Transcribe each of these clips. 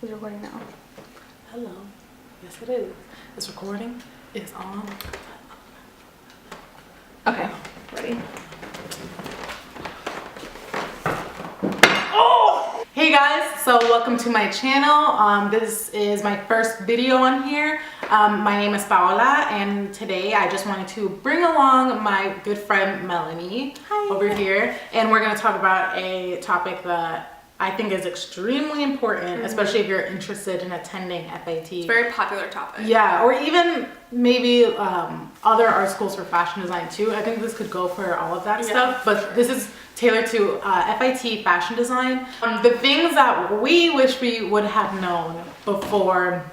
It's recording now. Hello. Yes, it is. This recording is on. Okay, ready? Oh! Hey guys, so welcome to my channel. This is my first video on here. My name is Paola, and today I just wanted to bring along my good friend Melany over here, and we're going to talk about a topic that I think is extremely important, especially if you're interested in attending F.I.T. It's a very popular topic. Yeah, or even maybe other art schools for fashion design too. I think this could go for all of that stuff, but this is tailored to F.I.T. fashion design. The things that we wish we would have known before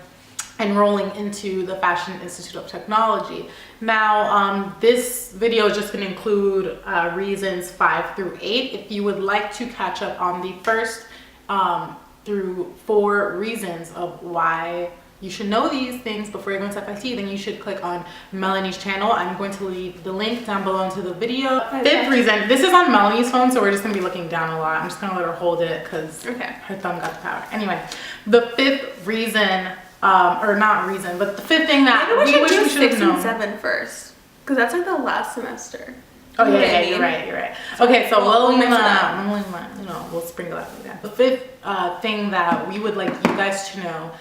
enrolling into the Fashion Institute of Technology. Now, this video is just going to include reasons 5 through 8. If you would like to catch up on the first through 4 reasons of why you should know these things before you're going to F.I.T, then you should click on Melany's channel. I'm going to leave the link down below into the video. 5th reason, this is on Melany's phone, so we're just going to be looking down a lot. I'm just going to let her hold it because her thumb got the power. Anyway, the 5th reason, or not reason, but the 5th thing that maybe we should do 6 known. and 7 first, because that's like the last semester. Oh yeah, you're right. Okay, so we'll sprinkle that again. The 5th thing that we would like you guys to know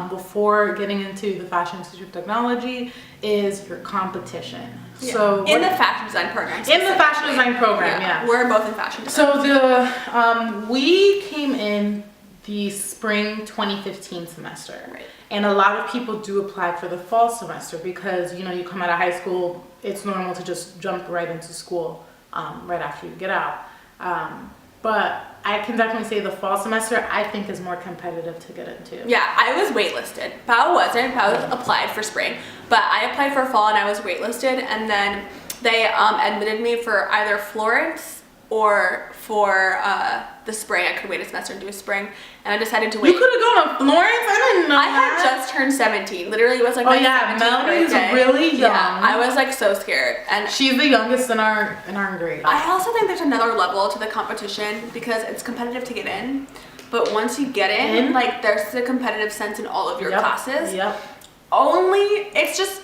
before getting into the Fashion Institute of Technology is your competition. Yeah. So in the fashion design program. In the fashion design program, yeah. We're both in fashion design. So we came in the spring 2015 semester. Right. And a lot of people do apply for the fall semester because, you know, you come out of high school, it's normal to just jump right into school right after you get out. But I can definitely say the fall semester, I think, is more competitive to get into. Yeah, I was waitlisted. Pao wasn't. Pao applied for spring, but I applied for fall and I was waitlisted, and then they admitted me for either Florence or for the spring. I could wait a semester and do a spring, and I decided to wait. You could have gone to Florence? I didn't know I had just turned 17. Literally, it was like my 17th Melanie is birthday. really young. Yeah, I was like so scared, and she's the youngest in our grade. I also think there's another level to the competition because it's competitive to get in, but once you get in, like there's a competitive sense in all of your classes. Yep. Only it's just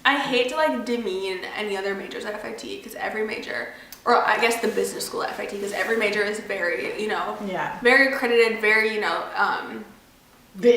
I hate to like demean any other majors at FIT because every major, or I guess the business school at FIT, because every major is very, you know, very accredited, very, you know,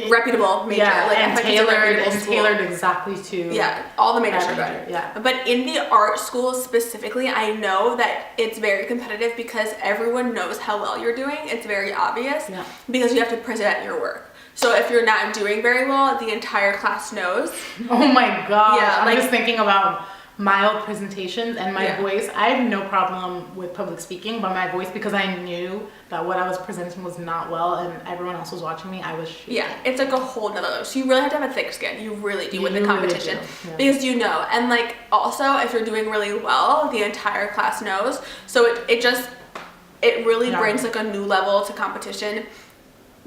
reputable major. Yeah, like and tailored school. Exactly to all the majors are good. Yeah. But in the art school specifically, I know that it's very competitive because everyone knows how well you're doing. It's very obvious because you have to present your work. So if you're not doing very well, the entire class knows. Oh my god. Yeah, I'm just thinking about mild presentations and my voice. I had no problem with public speaking, but my voice, because I knew that what I was presenting was not well and everyone else was watching me, I was shaking. Yeah, it's like a whole nother level. So you really have to have a thick skin. You really do with the competition, really because you know. And like also, if you're doing really well, the entire class knows. So it really brings like a new level to competition.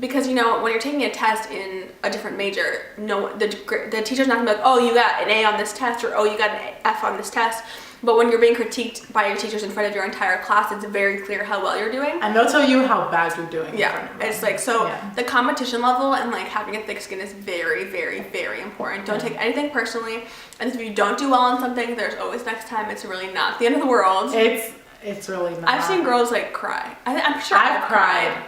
Because, you know, when you're taking a test in a different major, the teacher's not gonna be like, oh, you got an A on this test, or oh, you got an F on this test. But when you're being critiqued by your teachers in front of your entire class, it's very clear how well you're doing. And they'll tell you how bad you're doing. Yeah, it's like, so the competition level and like having a thick skin is very, very, very important. Don't take anything personally. And if you don't do well on something, there's always next time. It's really not the end of the world. It's really not. I've seen girls like cry. I'm sure I've cried.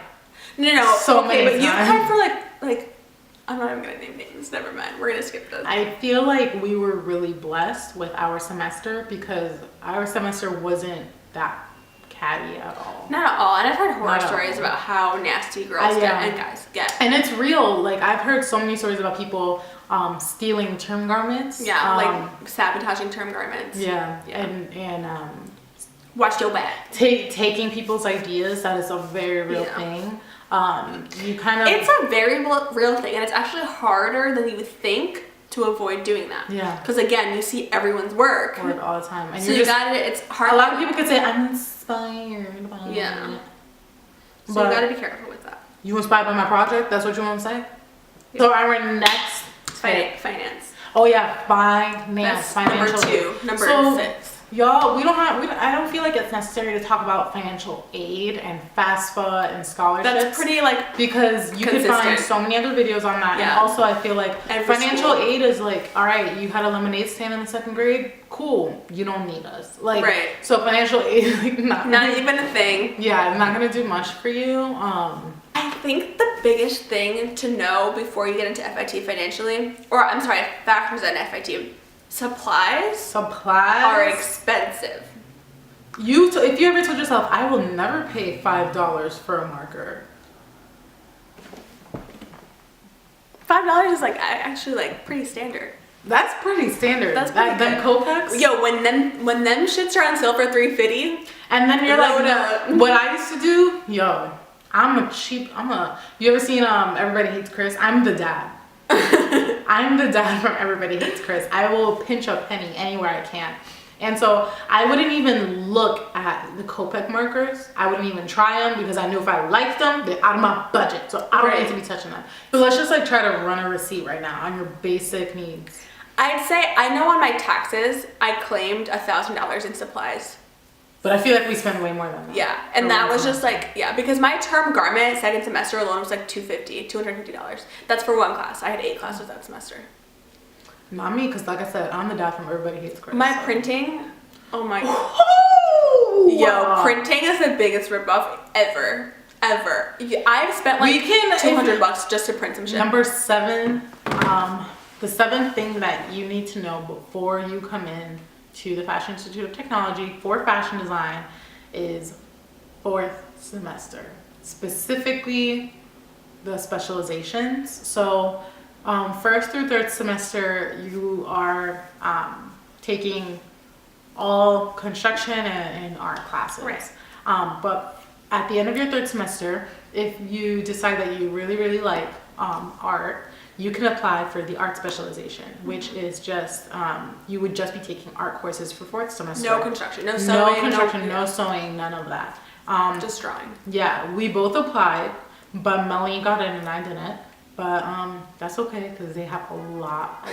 No. So many but you times. cried for like I'm not even gonna name names. Never mind. We're gonna skip this. I feel like we were really blessed with our semester because our semester wasn't that catty at all. Not at all. And I've heard horror stories about how nasty girls get and guys get. And it's real. Like I've heard so many stories about people stealing term garments. Yeah, like sabotaging term garments. Yeah. And watch your back. Taking people's ideas. That is a very real thing. It's a very real thing, and it's actually harder than you would think to avoid doing that. Yeah. Because again, you see everyone's work all the time, and so you got it. It's hard. A lot of people could say I'm inspired by it. So you got to be careful with that. You inspired by my project? That's what you want to say? Yeah. So our next finance. Oh yeah, finance. That's financial. number 2. Number 6. Y'all, I don't feel like it's necessary to talk about financial aid and FAFSA and scholarships. That's pretty like because you can find so many other videos on that. Yeah. And also I feel like financial school. aid is like, all right, you had a lemonade stand in the 2nd grade, cool, you don't need us. Like, right. So financial aid is like not even a thing. Yeah, I'm not gonna do much for you. I think the biggest thing to know before you get into FIT financially, or I'm sorry, factors in FIT, supplies are expensive. If you ever told yourself, I will never pay $5 for a marker. $5 is like actually like pretty standard. That's pretty standard. That's pretty them Copex. Yo, when them shits are on sale for $3.50, and then you're like, no, what I used to do, yo, you ever seen Everybody Hates Chris? I'm the dad. I'm the dad from Everybody Hates Chris. I will pinch a penny anywhere I can. And so I wouldn't even look at the Copex markers. I wouldn't even try them because I knew if I liked them, they're out of my budget. So I don't need to be touching them. So let's just like try to run a receipt right now on your basic needs. I'd say, I know on my taxes, I claimed $1,000 in supplies. But I feel like we spend way more than that. Yeah, and that was just like, yeah, because my term garment 2nd semester alone was like $250. That's for one class. I had 8 classes that semester. Not me, because like I said, I'm the dad from Everybody Hates Chris. My printing, oh my god. Oh, yo, printing is the biggest ripoff ever. I've spent like $200 just to print some shit. Number 7, the 7th thing that you need to know before you come in to the Fashion Institute of Technology for fashion design is 4th semester, specifically the specializations. So 1st through 3rd semester, you are taking all construction and art classes. Right. But at the end of your 3rd semester, if you decide that you really like art, you can apply for the art specialization, which is just, you would just be taking art courses for 4th semester. No construction, no sewing. No sewing, none of that. Just drawing. Yeah, we both applied, but Melany got in and I didn't. But that's okay because they have a lot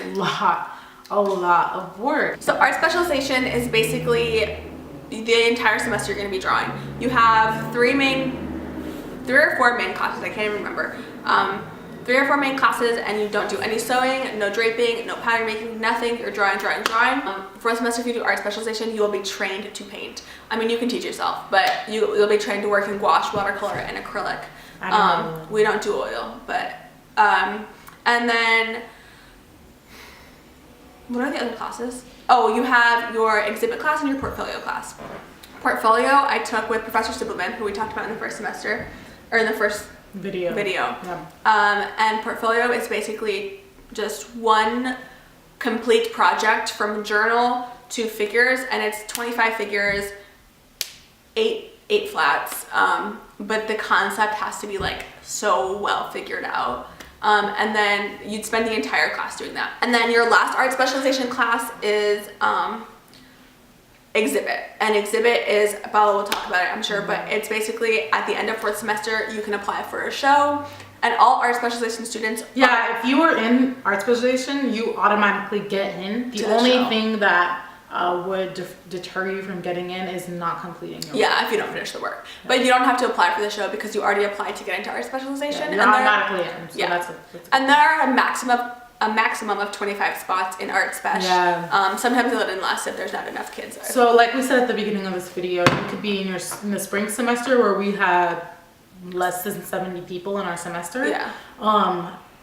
of work. So art specialization is basically the entire semester you're going to be drawing. You have 3 or 4 main classes, I can't even remember. 3 or 4 main classes, and you don't do any sewing, no draping, no pattern making, nothing. You're drawing. 4th semester, if you do art specialization, you will be trained to paint. I mean, you can teach yourself, but you'll be trained to work in gouache, watercolor, and acrylic. We don't do oil, but and then what are the other classes? Oh, you have your exhibit class and your portfolio class. Portfolio I took with Professor Sibbleman, who we talked about in the 1st semester, or in the first video. Yeah. And portfolio is basically just one complete project from journal to figures, and it's 25 figures, 8 flats. But the concept has to be like so well figured out. And then you'd spend the entire class doing that. And then your last art specialization class is exhibit. And exhibit is, Paola will talk about it, I'm sure, but it's basically at the end of 4th semester, you can apply for a show. And all art specialization students if you are in art specialization, you automatically get in. The only thing that would deter you from getting in is not completing your work. Yeah, if you don't finish the work. Yeah. But you don't have to apply for the show because you already applied to get into art specialization. Yeah, you're automatically in. So that's and there are a maximum of 25 spots in art spec. Yeah. Sometimes a little less if there's not enough kids there. So like we said at the beginning of this video, you could be in the spring semester where we had less than 70 people in our semester. Yeah.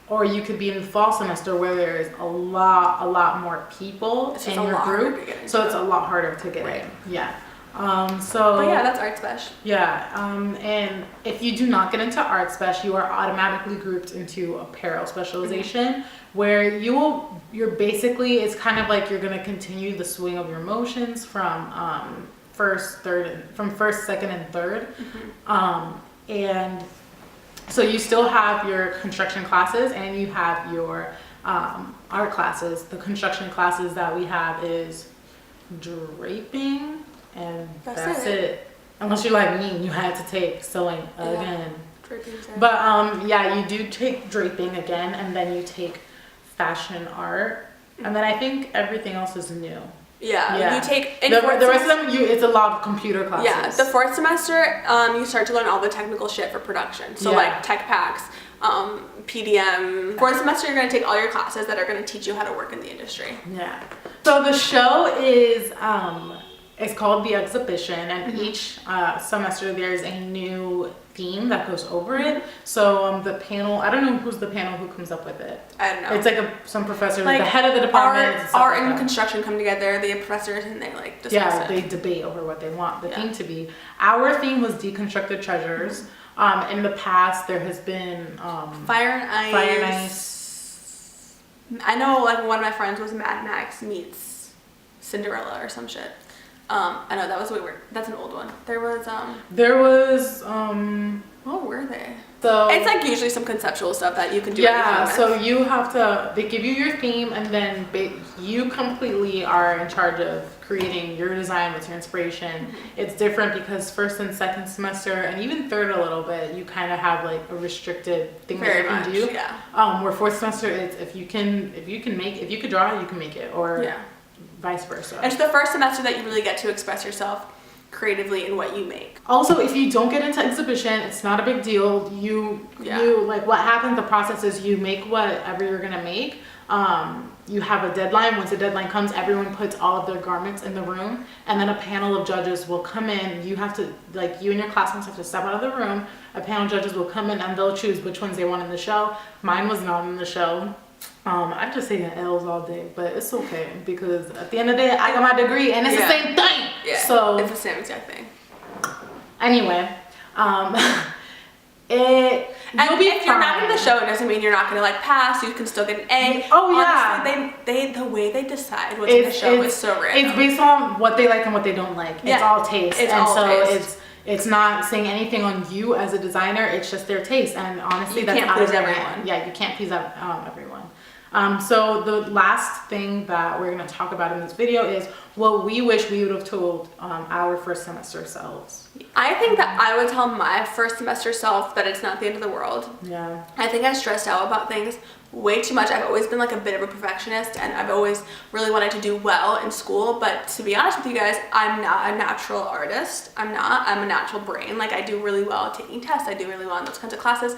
Or you could be in the fall semester where there's a lot more people in your group. So it's a lot harder to get in. Yeah. But yeah, that's art spec. Yeah. And if you do not get into art spec, you are automatically grouped into apparel specialization, where you're basically, it's kind of like you're gonna continue the swing of your motions from first, 2nd, and 3rd. And so you still have your construction classes and you have your art classes. The construction classes that we have is draping, and that's it. Unless you're like me and you had to take sewing again. But yeah, you do take draping again, and then you take fashion art, and then I think everything else is new. Yeah. You take the rest of them. It's a lot of computer classes. Yeah, the fourth semester, you start to learn all the technical shit for production. So like tech packs, PDM. Fourth semester, you're gonna take all your classes that are gonna teach you how to work in the industry. Yeah. So the show is it's called The Exhibition, and each semester there's a new theme that goes over it. So the panel, I don't know who's the panel who comes up with it. I don't know. It's like some professor, like the head of the department. Art and construction come together, the professors, and they like discuss it. They debate over what they want the theme to be. Our theme was deconstructed treasures. In the past, there has been Fire and Ice. Fire and Ice. I know, like one of my friends was Mad Max meets Cinderella or some shit. I know that was way weird. That's an old one. There was what were they? So it's like usually some conceptual stuff that you can do. Yeah, so you have to. They give you your theme, and then you completely are in charge of creating your design with your inspiration. It's different because first and second semester, and even third a little bit, you kind of have like a restricted thing that you can do. Yeah. Where fourth semester, it's if you could draw, you can make it, or vice versa. It's the first semester that you really get to express yourself creatively in what you make. Also, if you don't get into exhibition, it's not a big deal. You like what happens, the process is you make whatever you're gonna make. You have a deadline. Once the deadline comes, everyone puts all of their garments in the room, and then a panel of judges will come in. You have to, like, you and your classmates have to step out of the room. A panel of judges will come in and they'll choose which ones they want in the show. Mine was not in the show. I've just taken L's all day, but it's okay because at the end of the day, I got my degree and it's the same thing. Yeah, so it's the same exact thing. Anyway, if you're not in the show, it doesn't mean you're not gonna like pass. You can still get an A. Oh honestly, they the way they decide what's in the show is so random. It's based on what they like and what they don't like. Yeah. It's all taste. It's not saying anything on you as a designer. It's just their taste, and honestly, that's out of everyone. Yeah, you can't please everyone. So the last thing that we're going to talk about in this video is what we wish we would have told our first semester selves. I think that I would tell my first semester self that it's not the end of the world. Yeah. I think I stressed out about things way too much. I've always been like a bit of a perfectionist, and I've always really wanted to do well in school, but to be honest with you guys, I'm not a natural artist. I'm a natural brain. Like, I do really well at taking tests. I do really well in those kinds of classes.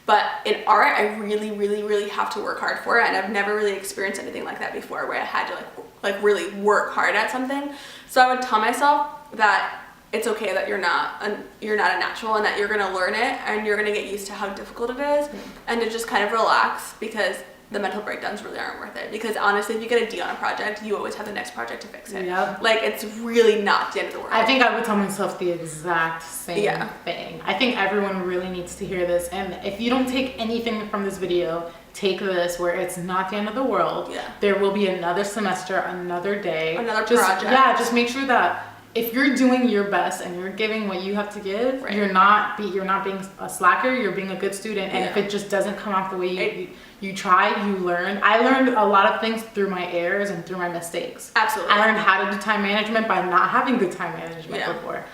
But in art, I really, really, really have to work hard for it, and I've never really experienced anything like that before, where I had to like really work hard at something. So I would tell myself that it's okay that you're not a natural, and that you're gonna learn it, and you're gonna get used to how difficult it is, and to just kind of relax, because the mental breakdowns really aren't worth it. Because honestly, if you get a D on a project, you always have the next project to fix it. Yep. Like, it's really not the end of the world. I think I would tell myself the exact same thing. I think everyone really needs to hear this. And if you don't take anything from this video, take this, where it's not the end of the world. Yeah. There will be another semester, another day. Another project. Yeah, just make sure that if you're doing your best and you're giving what you have to give, you're not being a slacker, you're being a good student. And if it just doesn't come out the way you try, you learn. I learned a lot of things through my errors and through my mistakes. Absolutely. I learned how to do time management by not having good time management before.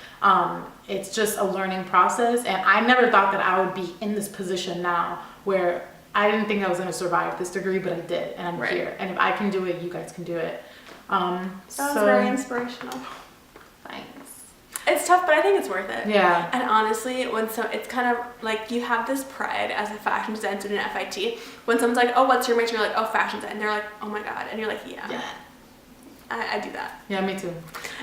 It's just a learning process, and I never thought that I would be in this position now, where I didn't think I was going to survive this degree, but I did, and I'm here. And if I can do it, you guys can do it. That was very inspirational. Thanks. It's tough, but I think it's worth it. Yeah. And honestly, it's kind of like you have this pride as a fashion design student at F.I.T. When someone's like, "Oh, what's your major?" You're like, "Oh, fashion design." And they're like, "Oh my god," and you're like, "Yeah." I do that. Yeah, me too.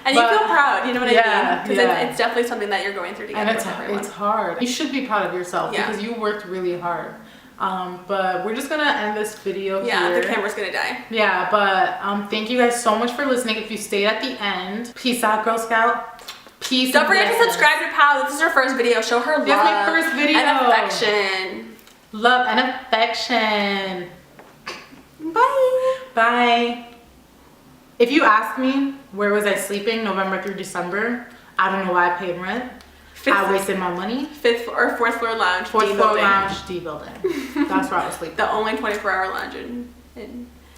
And you feel proud, you know what I mean? Because it's it's definitely something that you're going through together with everyone. It's hard. You should be proud of yourself because you worked really hard. But we're just gonna end this video here. Yeah, the camera's gonna die. Yeah, but thank you guys so much for listening. If you stayed at the end, peace out, Girl Scout. Peace. Don't forget to subscribe to Paola. This is her first video. Show her love. This is my first video. And affection. Love and affection. Bye. Bye. If you ask me where was I sleeping November through December, I don't know why I paid rent. I wasted my money. 5th or 4th floor lounge. 4th floor lounge, D building. That's where I was sleeping. The only 24-hour lounge in